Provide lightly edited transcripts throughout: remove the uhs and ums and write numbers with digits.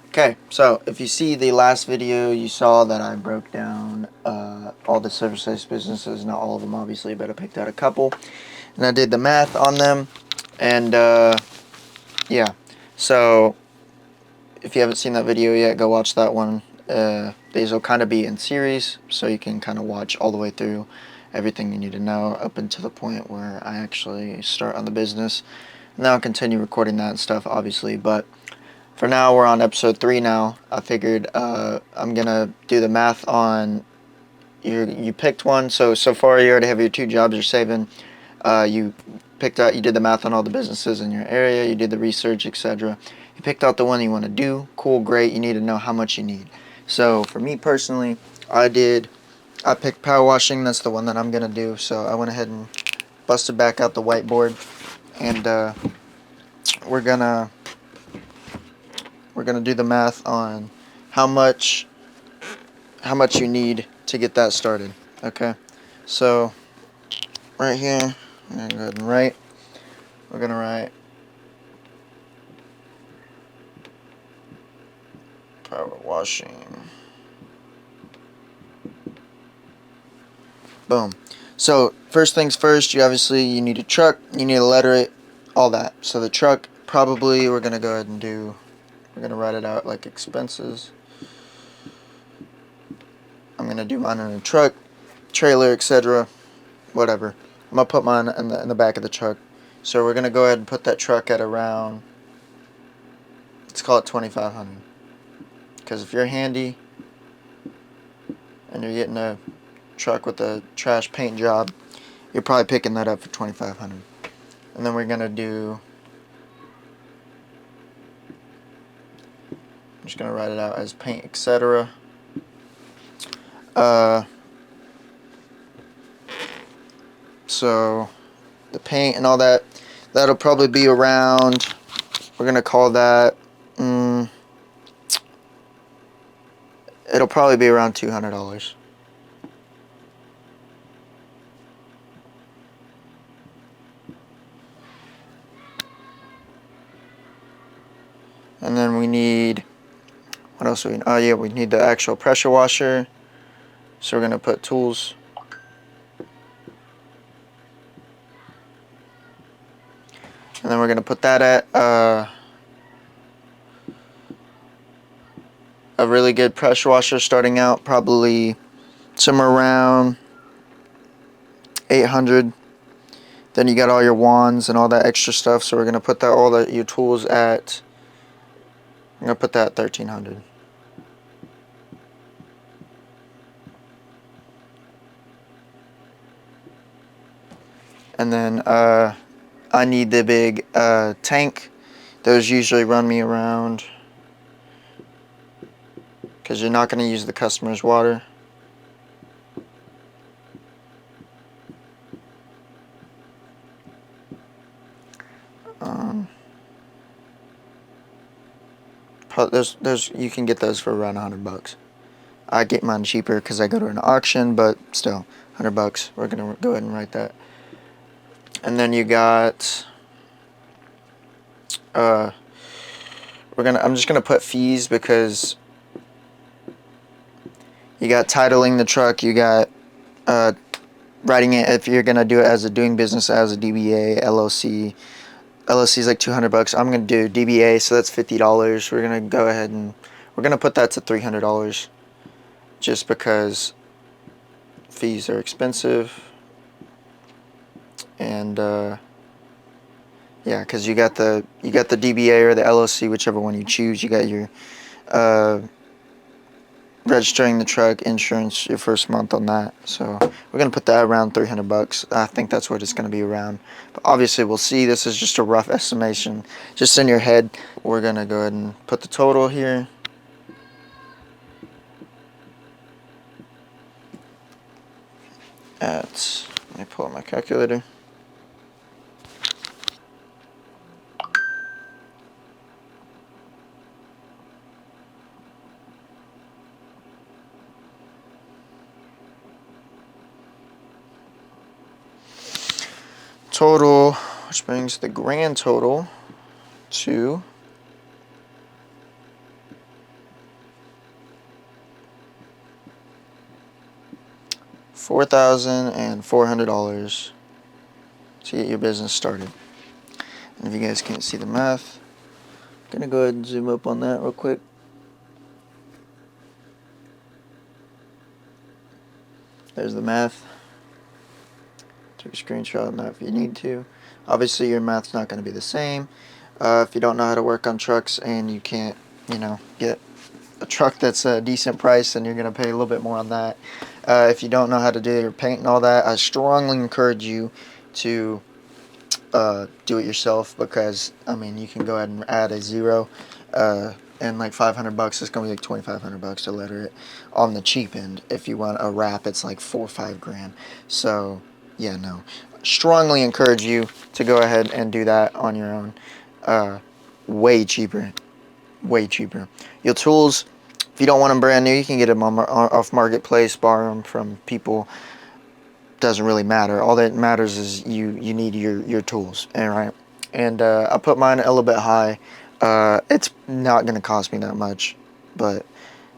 Okay, so if you see the last video, you saw that I broke down all the service-based businesses, not all of them obviously, but I picked out a couple, and I did the math on them, and yeah, so if you haven't seen that video yet, go watch that one. These will kind of be in series, so you can kind of watch all the way through everything you need to know up until the point where I actually start on the business, and then I'll continue recording that and stuff, obviously, but for now, we're on episode 3 now. I figured I'm gonna do the math on you picked one, so far you already have your 2 jobs you're saving. You did the math on all the businesses in your area, you did the research, etc. You picked out the one you want to do. Cool, great. You need to know how much you need. So for me personally, I picked power washing. That's the one that I'm gonna do. So I went ahead and busted back out the whiteboard, and we're gonna do the math on how much you need to get that started. Okay, so right here, I'm gonna go ahead and write. We're gonna write power washing. Boom. So first things first, you need a truck. You need to letter it, all that. So the truck, probably we're gonna go ahead and do. We're gonna write it out like expenses. I'm gonna do mine in a truck, trailer, etc. Whatever. I'm gonna put mine in the back of the truck. So we're gonna go ahead and put that truck at around, let's call it 2,500. Because if you're handy and you're getting a truck with a trash paint job, you're probably picking that up for 2,500. And then we're gonna do. I'm just gonna write it out as paint, etc. So the paint and all that, that'll probably be around. We're gonna call that. It'll probably be around $200. And then we need. What else do we need? Oh yeah, we need the actual pressure washer. So we're gonna put tools. And then we're gonna put that at a really good pressure washer starting out probably somewhere around 800. Then you got all your wands and all that extra stuff, so we're gonna put that your tools at. I'm gonna put that at 1,300. And then I need the big tank. Those usually run me around, because you're not gonna use the customer's water. You can get those for around $100. I get mine cheaper because I go to an auction, but still, $100. We're gonna go ahead and write that. And then you got I'm just gonna put fees because you got titling the truck, you got writing it if you're gonna do it as doing business as a DBA, LLC. LLC is like $200. I'm gonna do DBA, so that's $50. We're gonna go ahead and we're gonna put that to $300, just because fees are expensive, and yeah, because you got the DBA or the LLC, whichever one you choose. You got your registering the truck, insurance, your first month on that. So we're gonna put that around $300. I think that's what it's gonna be around. But obviously, we'll see. This is just a rough estimation, just in your head. We're gonna go ahead and put the total here. Let me pull out my calculator. Total, which brings the grand total to $4,400 to get your business started. And if you guys can't see the math, I'm gonna go ahead and zoom up on that real quick. There's the math. Take a screenshot of that if you need to. Obviously your math's not going to be the same. If you don't know how to work on trucks and you can't, get a truck that's a decent price, then you're going to pay a little bit more on that. If you don't know how to do your paint and all that, I strongly encourage you to do it yourself, because you can go ahead and add a zero and like $500, it's gonna be like $2,500 to letter it on the cheap end. If you want a wrap, it's like $4 or $5 grand. So yeah, no, strongly encourage you to go ahead and do that on your own. Way cheaper. Your tools, if you don't want them brand new, you can get them off Marketplace, borrow them from people. Doesn't really matter. All that matters is you need your tools, all right? And I put mine a little bit high. It's not going to cost me that much, but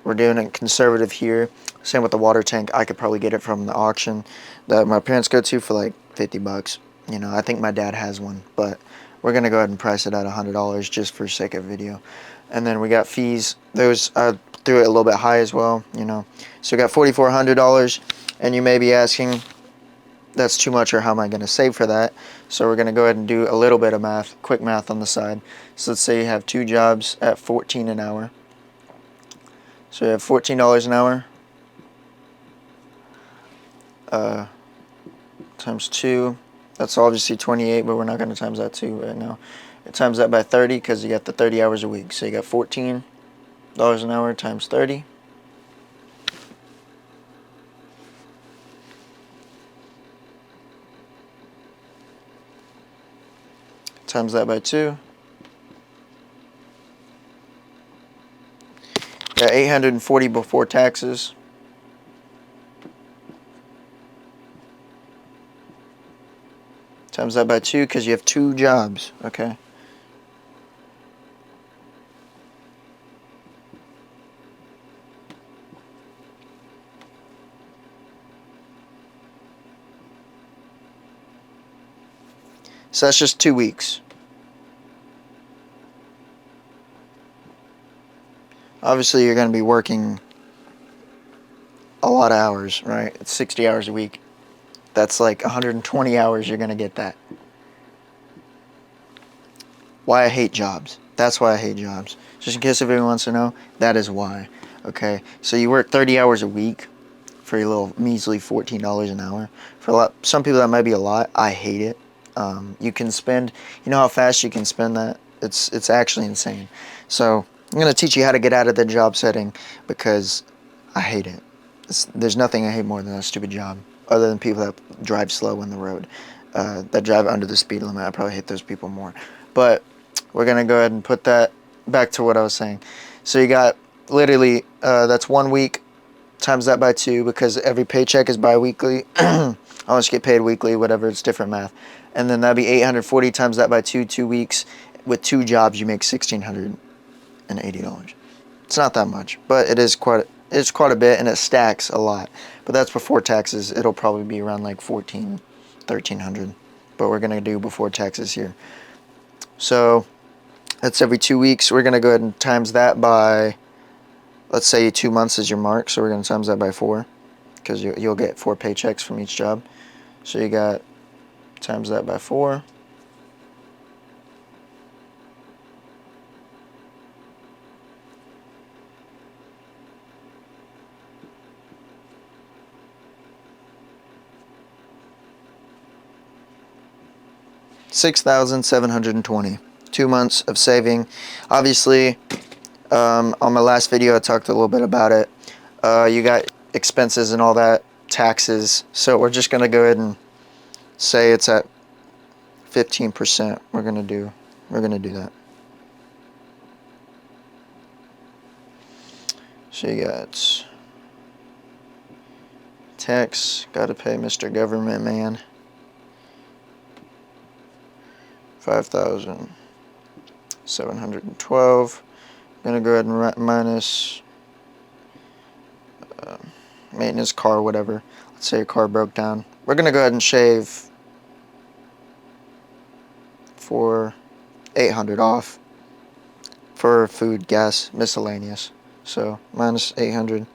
we're doing it conservative here. Same with the water tank. I could probably get it from the auction that my parents go to for like $50. I think my dad has one, but we're going to go ahead and price it at $100 just for sake of video. And then we got fees. Those I threw it a little bit high as well, So we got $4,400, and you may be asking, that's too much, or how am I going to save for that? So we're going to go ahead and do a little bit of math, quick math on the side. So let's say you have 2 jobs at $14 an hour. So you have $14 an hour times 2. That's obviously 28, but we're not going to times that 2 right now. It times that by 30 because you got the 30 hours a week. So you got $14 an hour times 30. Times that by 2. Got $840 before taxes. Times that by 2 because you have 2 jobs, okay? So that's just 2 weeks. Obviously, you're going to be working a lot of hours, right? It's 60 hours a week. That's like 120 hours you're going to get that. Why I hate jobs. That's why I hate jobs. Just in case if anyone wants to know, that is why. Okay? So you work 30 hours a week for your little measly $14 an hour. For some people that might be a lot. I hate it. You can spend, you know how fast you can spend that? It's actually insane. So I'm going to teach you how to get out of the job setting, because I hate it. There's nothing I hate more than a stupid job, other than people that drive slow on the road, that drive under the speed limit. I probably hate those people more. But we're going to go ahead and put that back to what I was saying. So you got literally, that's 1 week, times that by 2, because every paycheck is bi-weekly. Unless you get paid weekly, whatever, it's different math. And then that'd be 840 times that by 2 weeks. With 2 jobs, you make $1,680. It's not that much, but it's quite a bit, and it stacks a lot. But that's before taxes. It'll probably be around like $1,300. But we're gonna do before taxes here. So that's every 2 weeks. We're gonna go ahead and times that by, let's say 2 months is your mark. So we're gonna times that by 4, because you'll get 4 paychecks from each job. So you got times that by 4. $6,720. 2 months of saving. Obviously, on my last video I talked a little bit about it. You got expenses and all that, taxes. So we're just gonna go ahead and say it's at 15%. We're gonna do that. So you got tax, gotta pay Mr. Government Man. 5,712. Gonna go ahead and minus maintenance, car, whatever. Let's say your car broke down. We're gonna go ahead and shave for $800 off for food, gas, miscellaneous. So minus $800.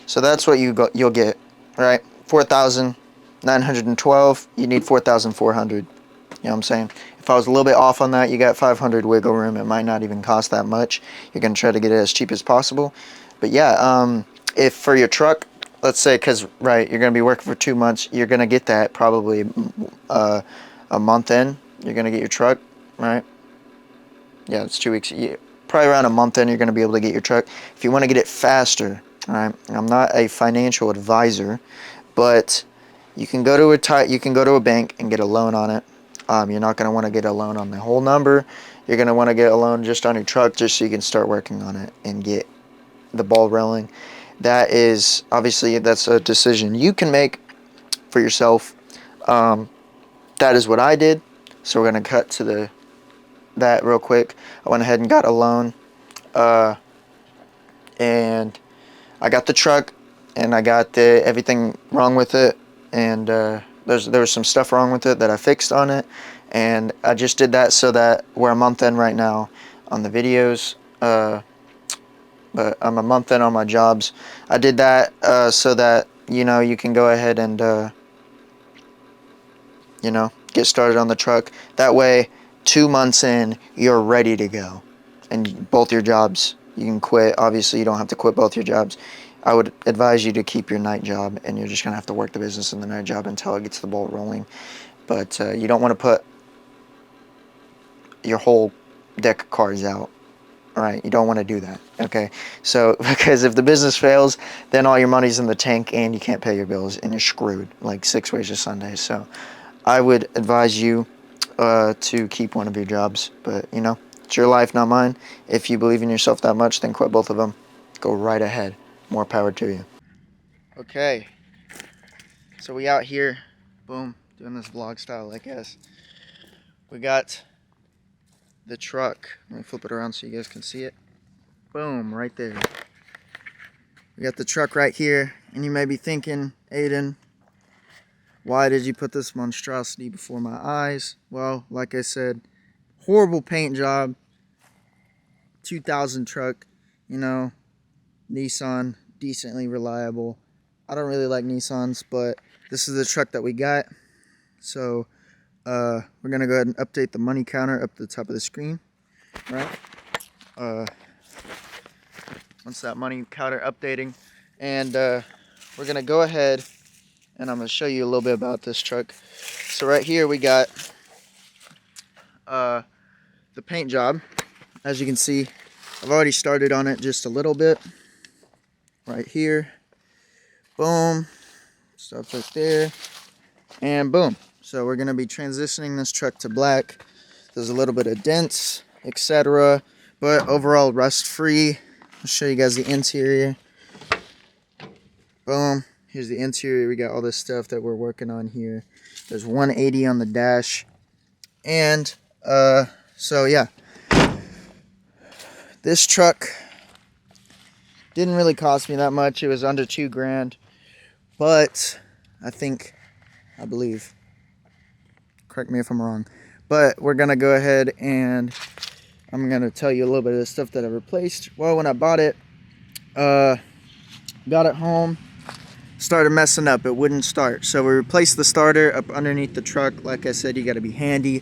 So that's what you'll get, right? 4,912. You need 4,400. You know what I'm saying? If I was a little bit off on that, you got 500 wiggle room. It might not even cost that much. You're gonna try to get it as cheap as possible. But yeah, if for your truck, let's say, because right, you're gonna be working for 2 months, you're gonna get that probably a month in. You're gonna get your truck, right? Yeah, it's 2 weeks. Probably around a month in, you're gonna be able to get your truck. If you want to get it faster, all right. I'm not a financial advisor, but you can go to a bank and get a loan on it. You're not going to want to get a loan on the whole number. You're going to want to get a loan just on your truck, just so you can start working on it and get the ball rolling. That is obviously, that's a decision you can make for yourself. That is what I did. So we're going to cut to that real quick. I went ahead and got a loan, and I got the truck, and I got everything wrong with it, and there was some stuff wrong with it that I fixed on it, and I just did that so that we're a month in right now on the videos, but I'm a month in on my jobs. I did that so that, you know, you can go ahead and, you know, get started on the truck. That way, 2 months in, you're ready to go, and both your jobs, you can quit. Obviously, you don't have to quit both your jobs. I would advise you to keep your night job, and you're just going to have to work the business in the night job until it gets the ball rolling. But you don't want to put your whole deck of cards out, all right? You don't want to do that, okay? So, because if the business fails, then all your money's in the tank, and you can't pay your bills, and you're screwed, like 6 ways to Sunday. So, I would advise you to keep one of your jobs, but, you know, it's your life, not mine. If you believe in yourself that much, then quit both of them. Go right ahead. More power to you. Okay, so we out here, boom, doing this vlog style, I guess. We got the truck. Let me flip it around so you guys can see it. Boom, right there. We got the truck right here, and you may be thinking, Aiden, why did you put this monstrosity before my eyes? Well, like I said, horrible paint job, 2000 truck, you know, Nissan, decently reliable. I don't really like Nissans, but this is the truck that we got. So we're gonna go ahead and update the money counter up at the top of the screen, right? Once that money counter updating, and we're gonna go ahead and I'm gonna show you a little bit about this truck. So right here we got the paint job. As you can see, I've already started on it just a little bit. Right here, boom, stuff right there, and boom. So we're gonna be transitioning this truck to black. There's a little bit of dents, etc., but overall rust free. I'll show you guys the interior. Boom, here's the interior. We got all this stuff that we're working on here. There's 180 on the dash, and so yeah, this truck didn't really cost me that much. It was under $2,000, but I believe, correct me if I'm wrong, but we're gonna go ahead and I'm gonna tell you a little bit of the stuff that I replaced. Well, when I bought it, got it home, started messing up. It wouldn't start, so we replaced the starter up underneath the truck. Like I said, you got to be handy.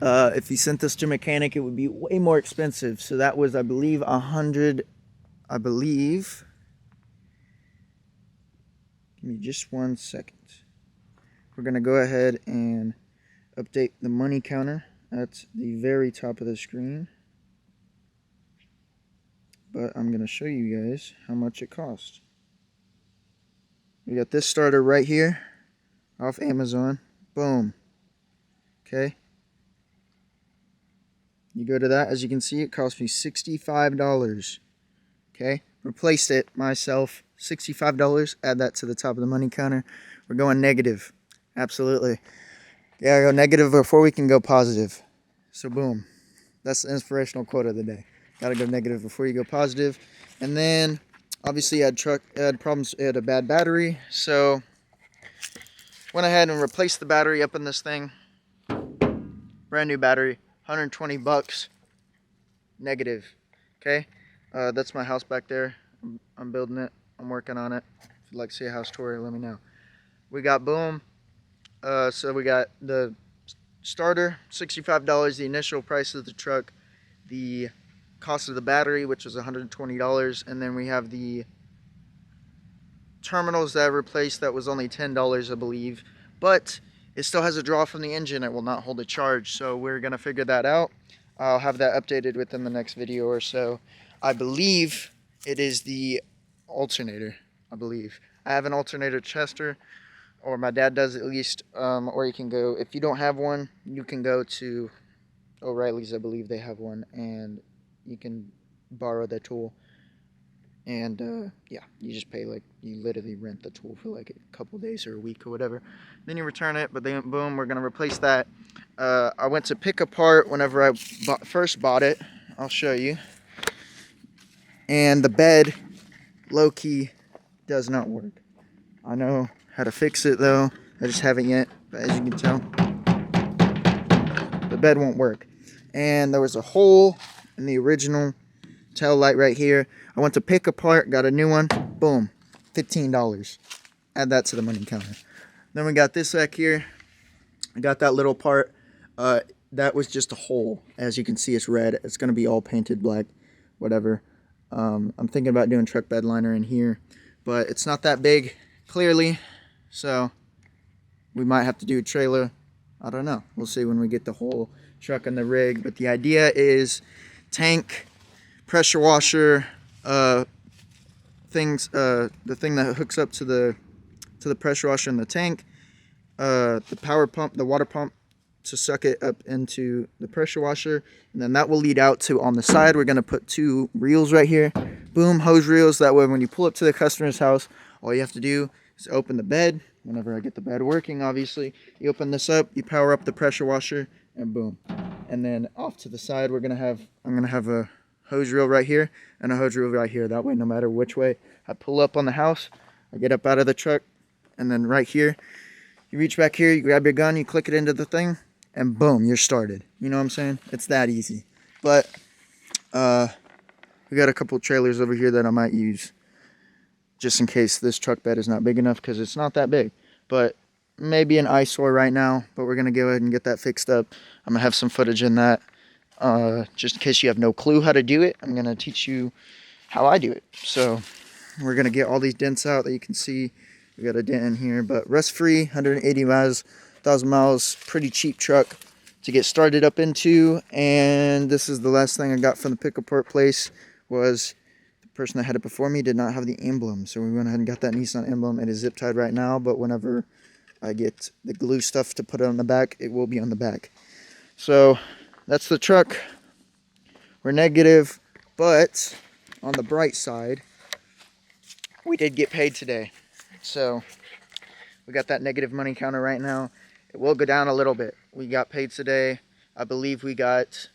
If you sent this to a mechanic, it would be way more expensive. So that was, I believe, 100. I believe. Give me just 1 second. We're gonna go ahead and update the money counter at the very top of the screen. But I'm gonna show you guys how much it cost. We got this starter right here off Amazon. Boom. Okay. You go to that, as you can see, it cost me $65. Okay. Replaced it myself. $65. Add that to the top of the money counter. We're going negative. Absolutely. Gotta go negative before we can go positive. So boom. That's the inspirational quote of the day. Gotta go negative before you go positive. And then obviously it had problems, it had a bad battery. So went ahead and replaced the battery up in this thing. Brand new battery, 120 bucks. Negative. Okay? That's my house back there. I'm building it. I'm working on it. If you'd like to see a house tour, let me know. We got boom. So we got the starter, $65, the initial price of the truck, the cost of the battery, which was $120, and then we have the terminals that I replaced that was only $10, I believe, but it still has a draw from the engine. It will not hold a charge, so we're going to figure that out. I'll have that updated within the next video or so. I believe it is the alternator, I believe. I have an alternator tester, or my dad does at least, or you can go, if you don't have one, you can go to O'Reilly's, I believe they have one, and you can borrow the tool. And yeah, you just pay, like, you literally rent the tool for like a couple days or a week or whatever. Then you return it, but then boom, we're gonna replace that. I went to pick apart whenever I first bought it. I'll show you. And the bed, low-key, does not work. I know how to fix it though. I just haven't yet, but as you can tell, the bed won't work. And there was a hole in the original tail light right here. I went to pick apart, got a new one. Boom, $15. Add that to the money counter. Then we got this back here. I got that little part. That was just a hole. As you can see, it's red. It's gonna be all painted black, whatever. I'm thinking about doing truck bed liner in here, but it's not that big, clearly. So we might have to do a trailer. I don't know. We'll see when we get the whole truck and the rig. But the idea is tank, pressure washer, the thing that hooks up to the pressure washer in the tank, the power pump, the water pump to suck it up into the pressure washer, and then that will lead out to, on the side, we're going to put 2 reels right here. Boom, hose reels. That way when you pull up to the customer's house, all you have to do is open the bed. Whenever I get the bed working, obviously, you open this up, you power up the pressure washer, and boom. And then off to the side, I'm gonna have a hose reel right here and a hose reel right here. That way, no matter which way I pull up on the house, I get up out of the truck, and then right here, you reach back here, you grab your gun, you click it into the thing, and boom, you're started. You know what I'm saying? It's that easy. But we got a couple trailers over here that I might use just in case this truck bed is not big enough, because it's not that big. But maybe an eyesore right now, but we're going to go ahead and get that fixed up. I'm going to have some footage in that. Just in case you have no clue how to do it, I'm going to teach you how I do it. So we're going to get all these dents out that you can see. We got a dent in here, but rust-free, 180 miles, 1,000 miles, pretty cheap truck to get started up into. And this is the last thing I got from the pick-apart place. Was the person that had it before me did not have the emblem, so we went ahead and got that Nissan emblem. It is zip tied right now, but whenever I get the glue stuff to put it on the back, it will be on the back. So that's the truck. We're negative, but on the bright side, we did get paid today. So we got that negative money counter right now. It will go down a little bit. We got paid today. I believe we got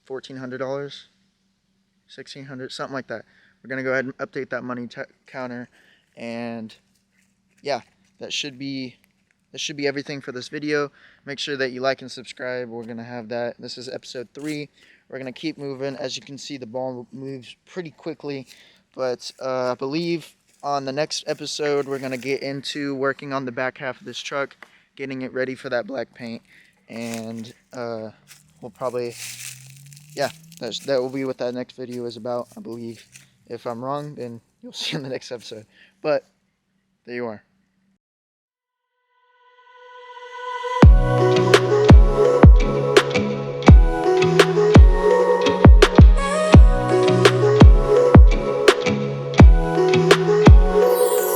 $1,400, $1,600, something like that. We're gonna go ahead and update that money counter, and yeah, that should be everything for this video. Make sure that you like and subscribe. We're gonna have that. This is episode 3. We're gonna keep moving. As you can see, the ball moves pretty quickly, but I believe on the next episode we're gonna get into working on the back half of this truck, getting it ready for that black paint, and we'll probably, yeah, that will be what that next video is about, I believe. If I'm wrong, then you'll see in the next episode. But there you are.